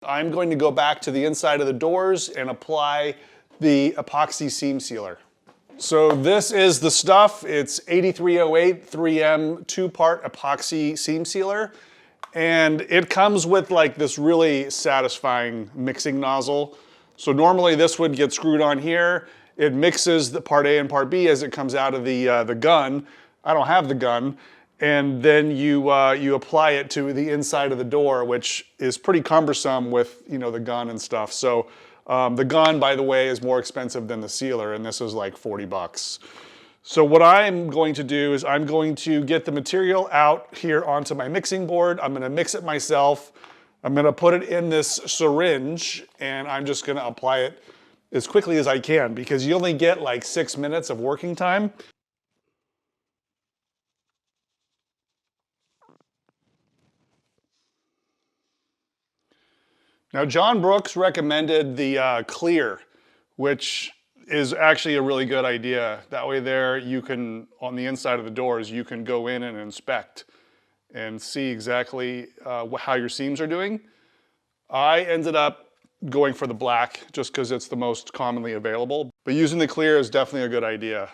I'm going to go back to the inside of the doors and apply the epoxy seam sealer. So this is the stuff. It's 8308 3M 2-part epoxy seam sealer. And it comes with like this really satisfying mixing nozzle. So normally this would get screwed on here. It mixes the part A and part B as it comes out of the gun. I don't have the gun. And then you apply it to the inside of the door, which is pretty cumbersome with the gun and stuff. So the gun, by the way, is more expensive than the sealer, and this is like 40 bucks. So what I'm going to do is I'm going to get the material out here onto my mixing board. I'm going to mix it myself. I'm going to put it in this syringe, and I'm just going to apply it as quickly as I can because you only get like 6 minutes of working time. Now, John Brooks recommended the clear, which is actually a really good idea. That way there you can, on the inside of the doors, you can go in and inspect and see exactly how your seams are doing. I ended up going for the black just because it's the most commonly available, but using the clear is definitely a good idea.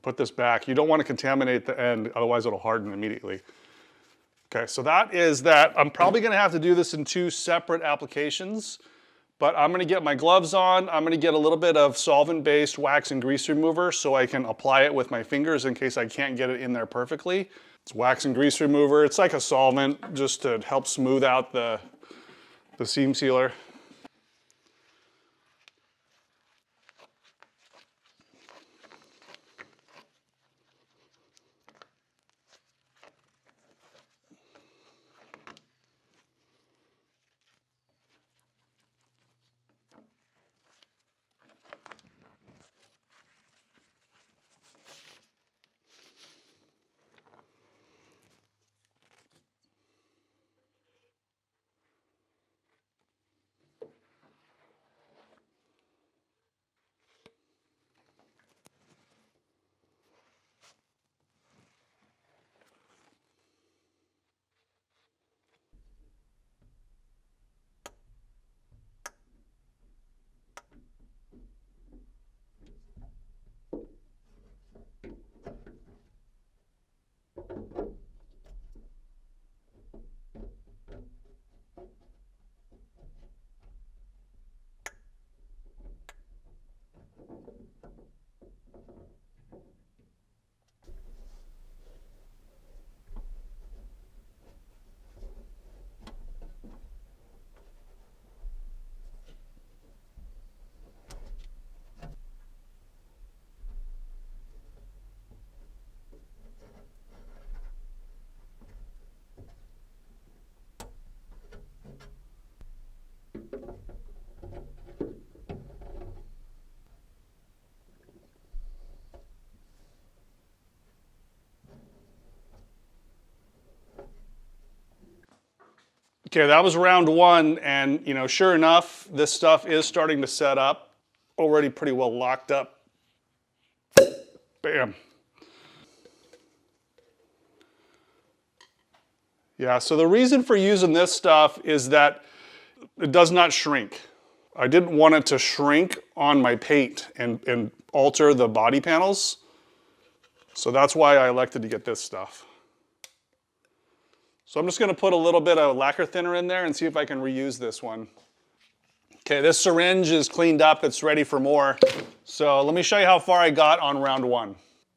Put this back. You don't want to contaminate the end, otherwise it'll harden immediately. Okay, so that is that. I'm probably going to have to do this in 2 separate applications, but I'm going to get my gloves on. I'm going to get a little bit of solvent-based wax and grease remover so I can apply it with my fingers in case I can't get it in there perfectly. It's wax and grease remover. It's like a solvent just to help smooth out the seam sealer. Okay, that was round 1, and sure enough, this stuff is starting to set up. Already pretty well locked up. Bam. Yeah, so the reason for using this stuff is that it does not shrink. I didn't want it to shrink on my paint and alter the body panels. So that's why I elected to get this stuff. So I'm just going to put a little bit of lacquer thinner in there and see if I can reuse this one. Okay, this syringe is cleaned up. It's ready for more. So let me show you how far I got on round 1.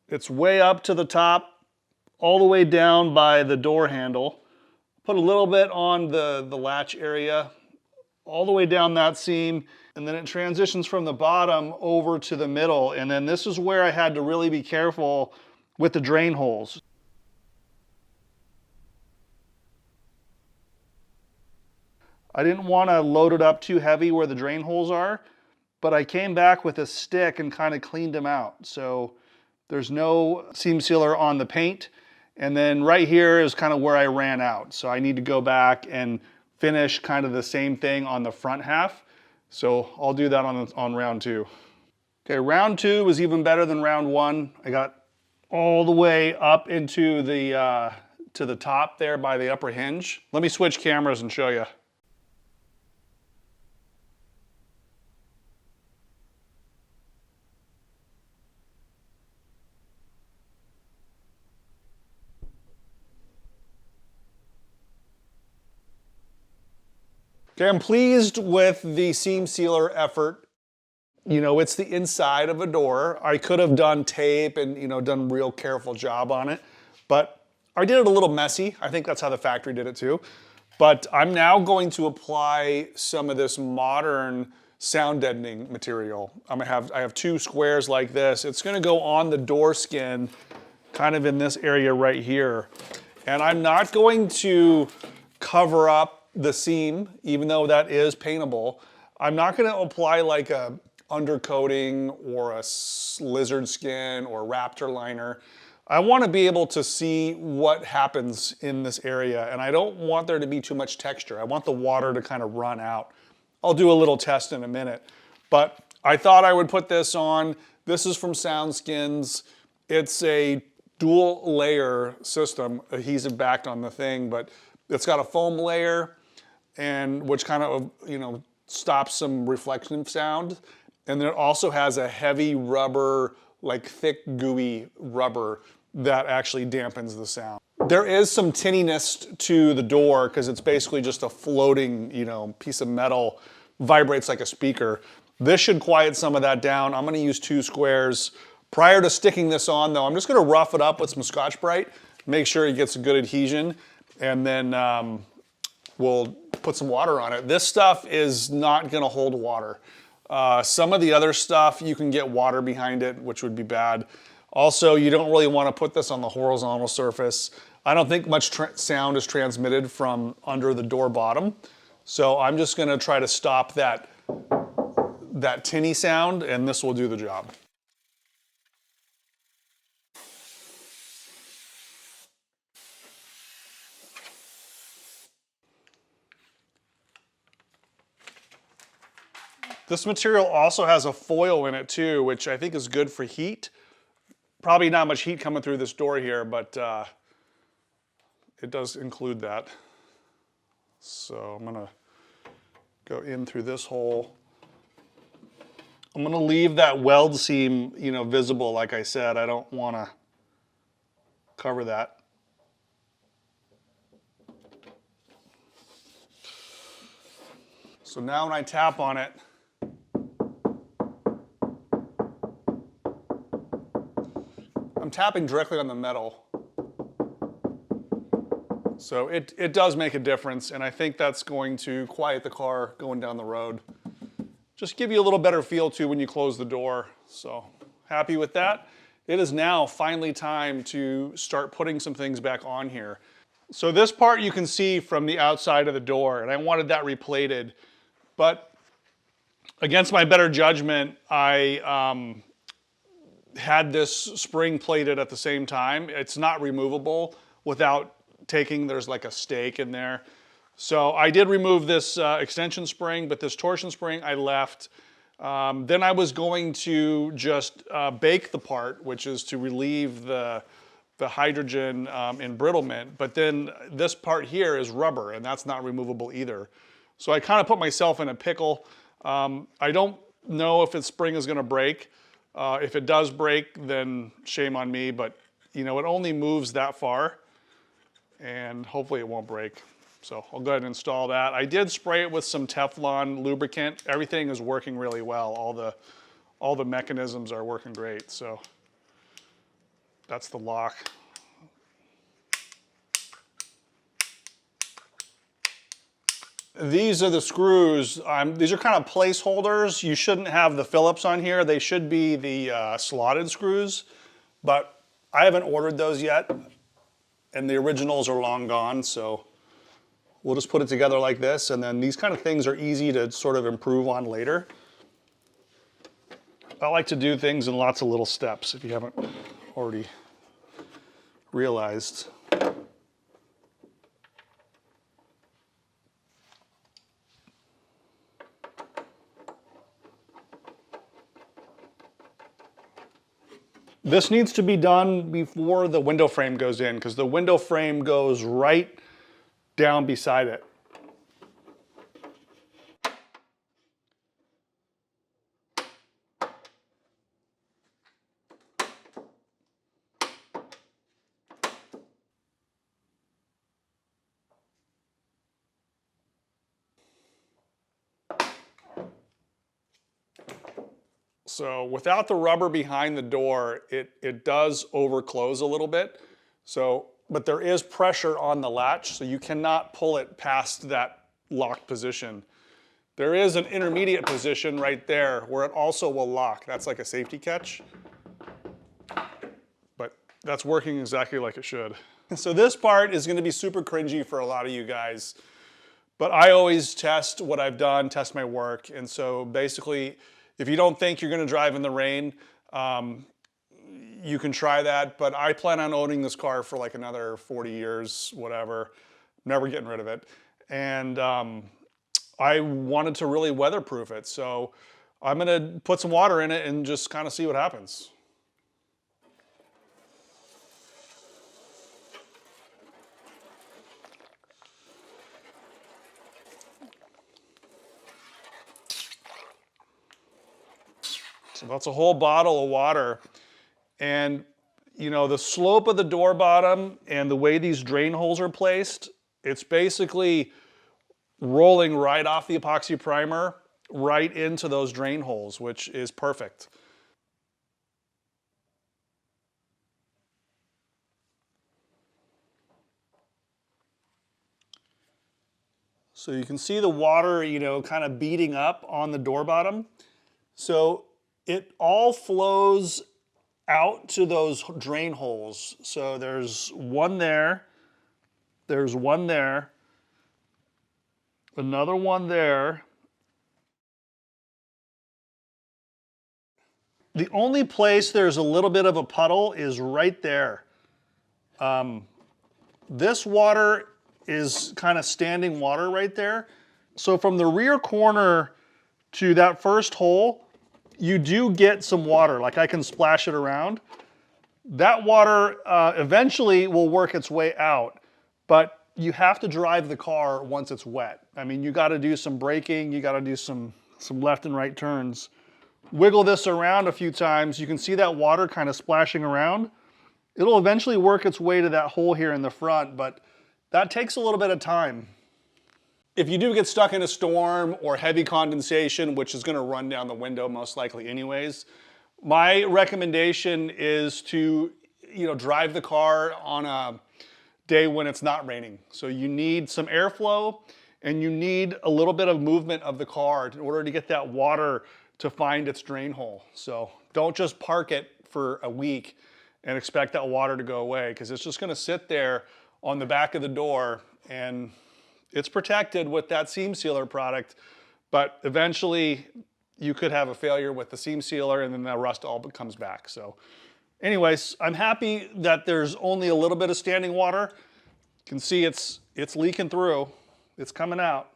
It's way up to the top, all the way down by the door handle. Put a little bit on the latch area, all the way down that seam, and then it transitions from the bottom over to the middle. And then this is where I had to really be careful with the drain holes. I didn't want to load it up too heavy where the drain holes are, but I came back with a stick and kind of cleaned them out. So there's no seam sealer on the paint. And then right here is kind of where I ran out. So I need to go back and finish kind of the same thing on the front half. So I'll do that on round 2. Okay, round 2 was even better than round 1. I got all the way up into the to the top there by the upper hinge. Let me switch cameras and show you. Okay, I'm pleased with the seam sealer effort. You know, it's the inside of a door. I could have done tape and, you know, done a real careful job on it, but I did it a little messy. I think that's how the factory did it too. But I'm now going to apply some of this modern sound deadening material. I have 2 squares like this. It's gonna go on the door skin, kind of in this area right here. And I'm not going to cover up the seam, even though that is paintable. I'm not gonna apply like a undercoating or a lizard skin or raptor liner. I wanna be able to see what happens in this area, and I don't want there to be too much texture. I want the water to kind of run out. I'll do a little test in a minute, but I thought I would put this on. This is from SoundSkins. It's a dual layer system, adhesive backed on the thing, but it's got a foam layer, and which kind of, you know, stops some reflection sound. And then it also has a heavy rubber, like thick gooey rubber that actually dampens the sound. There is some tinniness to the door because it's basically just a floating, you know, piece of metal, vibrates like a speaker. This should quiet some of that down. I'm gonna use 2 squares. Prior to sticking this on though, I'm just gonna rough it up with some Scotch-Brite, make sure it gets a good adhesion, and then we'll put some water on it. This stuff is not gonna hold water. Some of the other stuff, you can get water behind it, which would be bad. Also, you don't really wanna put this on the horizontal surface. I don't think much sound is transmitted from under the door bottom. So I'm just gonna try to stop that tinny sound, and this will do the job. This material also has a foil in it too, which I think is good for heat. Probably not much heat coming through this door here, but it does include that. So I'm gonna go in through this hole. I'm gonna leave that weld seam, you know, visible. Like I said, I don't wanna cover that. So now when I tap on it, I'm tapping directly on the metal. So it does make a difference, and I think that's going to quiet the car going down the road. Just give you a little better feel too when you close the door. So happy with that. It is now finally time to start putting some things back on here. So this part you can see from the outside of the door, and I wanted that replated, but against my better judgment, I had this spring plated at the same time. It's not removable without there's like a stake in there. So I did remove this extension spring, but this torsion spring I left. Then I was going to just bake the part, which is to relieve the hydrogen embrittlement. But then this part here is rubber, and that's not removable either. So I kind of put myself in a pickle. I don't know if its spring is gonna break. If it does break, then shame on me, but you know, it only moves that far, and hopefully it won't break. So I'll go ahead and install that. I did spray it with some Teflon lubricant. Everything is working really well. All the mechanisms are working great. So that's the lock. These are the screws. These are kind of placeholders. You shouldn't have the Phillips on here. They should be the slotted screws, but I haven't ordered those yet, and the originals are long gone, so we'll just put it together like this, and then these kind of things are easy to sort of improve on later. I like to do things in lots of little steps, if you haven't already realized. This needs to be done before the window frame goes in, because the window frame goes right down beside it. So without the rubber behind the door, it does overclose a little bit. So, but there is pressure on the latch, so you cannot pull it past that locked position. There is an intermediate position right there where it also will lock. That's like a safety catch. But that's working exactly like it should. So this part is going to be super cringy for a lot of you guys. But I always test what I've done, test my work. And so basically, if you don't think you're going to drive in the rain, you can try that. But I plan on owning this car for like another 40 years, whatever. Never getting rid of it. And I wanted to really weatherproof it. So I'm going to put some water in it and just kind of see what happens. So that's a whole bottle of water. And you know, the slope of the door bottom and the way these drain holes are placed, it's basically rolling right off the epoxy primer right into those drain holes, which is perfect. So you can see the water, you know, kind of beating up on the door bottom. So it all flows out to those drain holes. So there's one there, there's one there, another one there. The only place there's a little bit of a puddle is right there. This water is kind of standing water right there. So from the rear corner to that first hole, you do get some water, like I can splash it around. That water eventually will work its way out, but you have to drive the car once it's wet. I mean, you gotta do some braking, you gotta do some left and right turns. Wiggle this around a few times, you can see that water kind of splashing around. It'll eventually work its way to that hole here in the front, but that takes a little bit of time. If you do get stuck in a storm or heavy condensation, which is gonna run down the window most likely anyways, my recommendation is to, you know, drive the car on a day when it's not raining. So you need some airflow and you need a little bit of movement of the car in order to get that water to find its drain hole. So don't just park it for a week and expect that water to go away, because it's just gonna sit there on the back of the door, and it's protected with that seam sealer product, but eventually you could have a failure with the seam sealer and then the rust all comes back. So anyways, I'm happy that there's only a little bit of standing water. You can see it's leaking through, it's coming out.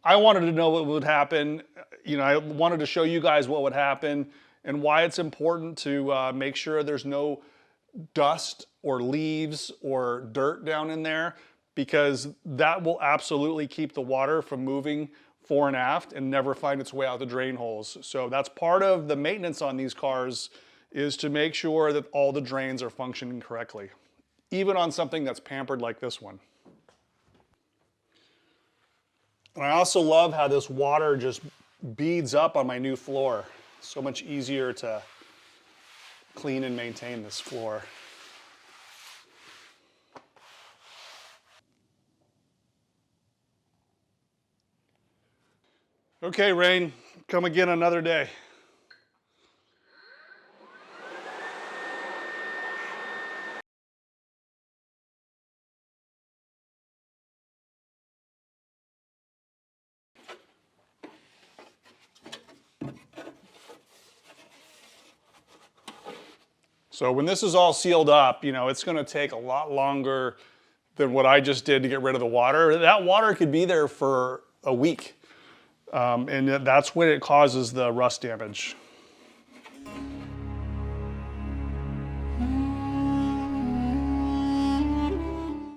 I wanted to know what would happen. You know, I wanted to show you guys what would happen and why it's important to make sure there's no dust or leaves or dirt down in there, because that will absolutely keep the water from moving fore and aft and never find its way out the drain holes. So that's part of the maintenance on these cars, is to make sure that all the drains are functioning correctly, even on something that's pampered like this one. And I also love how this water just beads up on my new floor. So much easier to clean and maintain this floor. Okay, rain, come again another day. So when this is all sealed up, you know, it's gonna take a lot longer than what I just did to get rid of the water. That water could be there for a week. And that's when it causes the rust damage.